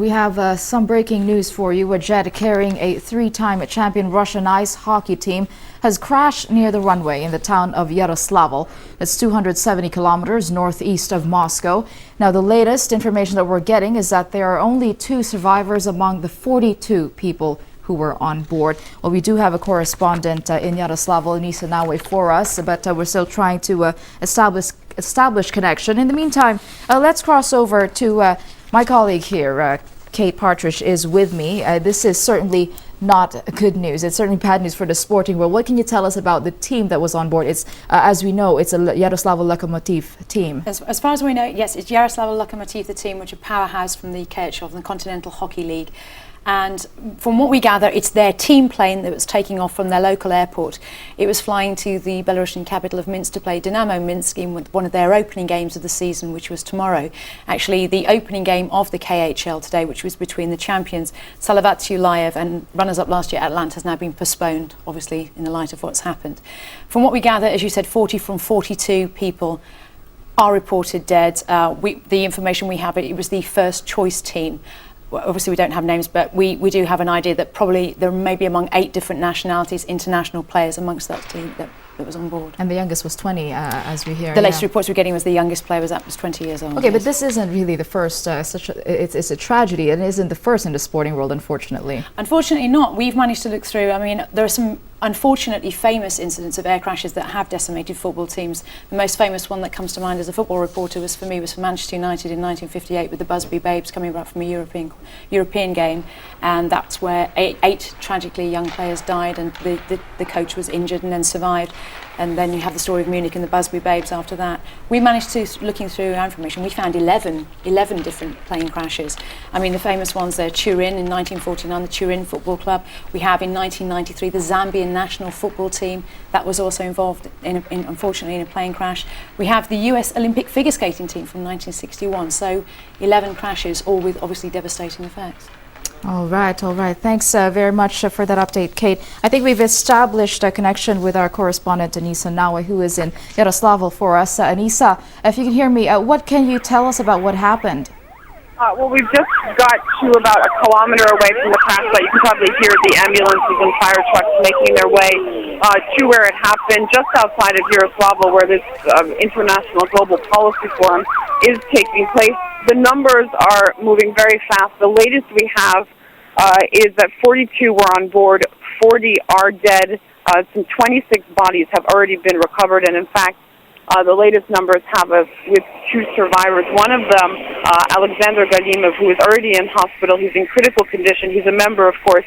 we have some breaking news for you. A jet carrying a three-time champion Russian ice hockey team has crashed near the runway in the town of Yaroslavl. It's 270 kilometers northeast of Moscow. Now, the latest information that we're getting is that there are only 2 survivors among the 42 people who were on board. Well, we do have a correspondent in Yaroslavl, Anisa Nawe, for us, but we're still trying to establish connection. In the meantime, let's cross over to my colleague here. Kate Partridge is with me. This is certainly not good news. It's certainly bad news for the sporting world. What can you tell us about the team that was on board? It's, as we know, it's a Yaroslavl Lokomotiv team. As far as we know, yes, it's Yaroslavl Lokomotiv, the team, which is a powerhouse from the KHL, from the Continental Hockey League. And from what we gather, it's their team plane that was taking off from their local airport. It was flying to the Belarusian capital of Minsk to play Dynamo Minsk in one of their opening games of the season, which was tomorrow. Actually, the opening game of the KHL today, which was between the champions Salavat Ulayev and runners-up last year Atlanta, has now been postponed, obviously, in the light of what's happened. From what we gather, as you said, 40 from 42 people are reported dead. The information we have, it was the first choice team. Obviously we don't have names, but we do have an idea that probably there may be among 8 different nationalities, international players amongst that team that was on board. And the youngest was 20, as we hear. The latest reports we're getting was the youngest player was 20 years old. Okay, yes. But this isn't really the first, it's a tragedy, and it isn't the first in the sporting world, unfortunately. Unfortunately not. We've managed to look through, I mean, there are some unfortunately famous incidents of air crashes that have decimated football teams. The most famous one that comes to mind as a football reporter was for Manchester United in 1958 with the Busby Babes coming back from a European game, and that's where 8 tragically young players died, and the coach was injured and then survived. And then you have the story of Munich and the Busby Babes after that. We managed to, looking through our information, we found 11 different plane crashes. I mean, the famous ones there, Turin in 1949, the Turin Football Club. We have in 1993 the Zambian national football team that was also involved unfortunately in a plane crash. We have the US Olympic figure skating team from 1961. So 11 crashes, all with obviously devastating effects. All right. Thanks very much for that update, Kate. I think we've established a connection with our correspondent, Anisa Nawe, who is in Yaroslavl for us. Anisa, if you can hear me, what can you tell us about what happened? Well, we've just got to about a kilometer away from the crash site. You can probably hear the ambulances and fire trucks making their way to where it happened, just outside of Yaroslavl, where this international global policy forum is taking place. The numbers are moving very fast. The latest we have is that 42 were on board, 40 are dead. Some 26 bodies have already been recovered, and in fact, the latest numbers have us with 2 survivors. One of them, Alexander Galimov, who is already in hospital. He's in critical condition. He's a member, of course,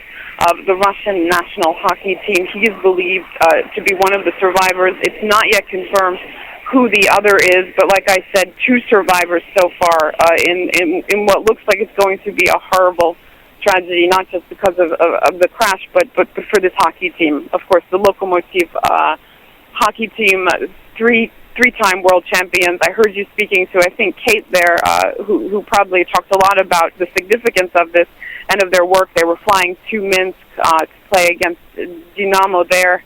of the Russian national hockey team. He is believed to be one of the survivors. It's not yet confirmed who the other is, but like I said, 2 survivors so far in what looks like it's going to be a horrible tragedy, not just because of the crash, but for this hockey team. Of course, the Lokomotiv hockey team, three-time world champions. I heard you speaking to, I think, Kate there, who probably talked a lot about the significance of this and of their work. They were flying to Minsk to play against Dynamo there.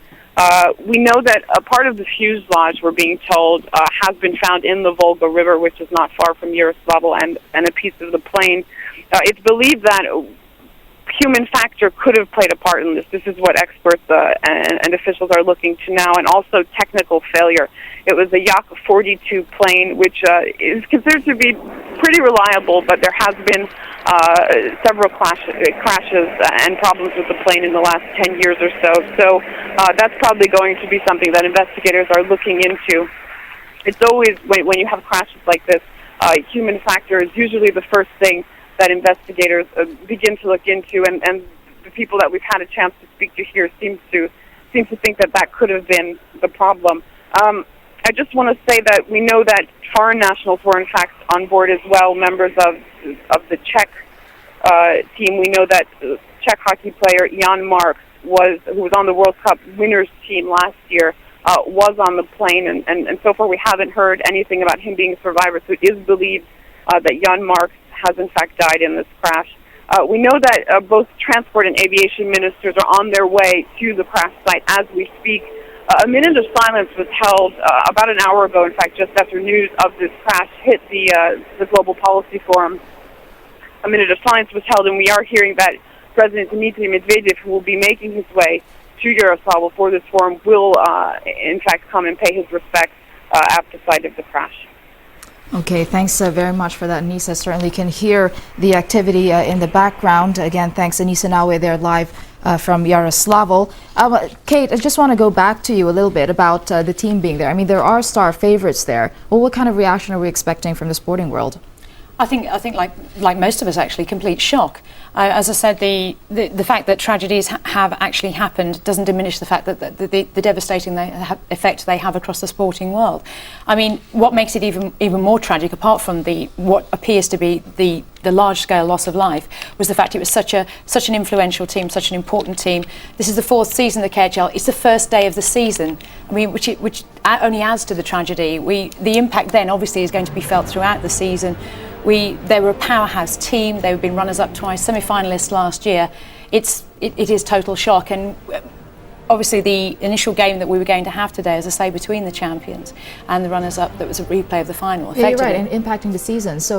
We know that a part of the fuselage, we're being told, has been found in the Volga River, which is not far from Yaroslavl, and a piece of the plane. It's believed that human factor could have played a part in this. This is what experts and officials are looking to now, and also technical failure. It was a Yak-42 plane, which is considered to be pretty reliable, but there has been several crashes and problems with the plane in the last 10 years or so. So that's probably going to be something that investigators are looking into. It's always, when you have crashes like this, human factor is usually the first thing that investigators begin to look into, and the people that we've had a chance to speak to here seem to think that could have been the problem. I just want to say that we know that foreign nationals were in fact on board as well, members of the Czech team. We know that Czech hockey player Jan Marks who was on the World Cup winners team last year, was on the plane, and so far we haven't heard anything about him being a survivor. So it is believed that Jan Marks has in fact died in this crash. We know that both transport and aviation ministers are on their way to the crash site as we speak. A minute of silence was held about an hour ago, in fact, just after news of this crash hit the Global Policy Forum. a minute of silence was held, and we are hearing that President Dmitry Medvedev, who will be making his way to Yaroslavl for this forum, will in fact come and pay his respects at the site of the crash. Okay, thanks very much for that, Anissa. Certainly can hear the activity in the background. Again, thanks, Anissa Nawe, there live from Yaroslavl. Kate, I just want to go back to you a little bit about the team being there. I mean, there are star favorites there. Well, what kind of reaction are we expecting from the sporting world? I think like most of us, actually, complete shock. As I said, the fact that tragedies have actually happened doesn't diminish the fact that the devastating effect they have across the sporting world. I mean, what makes it even more tragic, apart from what appears to be the large-scale loss of life, was the fact it was such an influential team, such an important team. This is the 4th season of the KHL. It's the first day of the season. I mean, which only adds to the tragedy. The impact then obviously is going to be felt throughout the season. They were a powerhouse team. They've been runners-up twice, semi-finalists last year. It is total shock, and obviously the initial game that we were going to have today, as I say, between the champions and the runners-up, that was a replay of the final. Yeah, you're right, and impacting the season. So,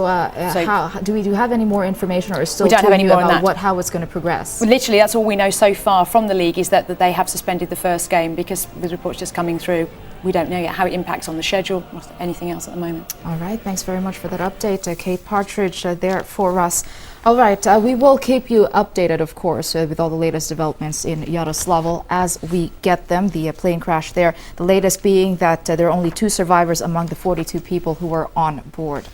do we have any more information, or still we don't have any more about how it's going to progress? Well, literally, that's all we know so far from the league, is that they have suspended the first game, because with reports just coming through, we don't know yet how it impacts on the schedule or anything else at the moment. All right, thanks very much for that update. Kate Partridge there for us. All right, we will keep you updated, of course, with all the latest developments in Yaroslavl as we get them. The plane crash there, the latest being that there are only 2 survivors among the 42 people who were on board.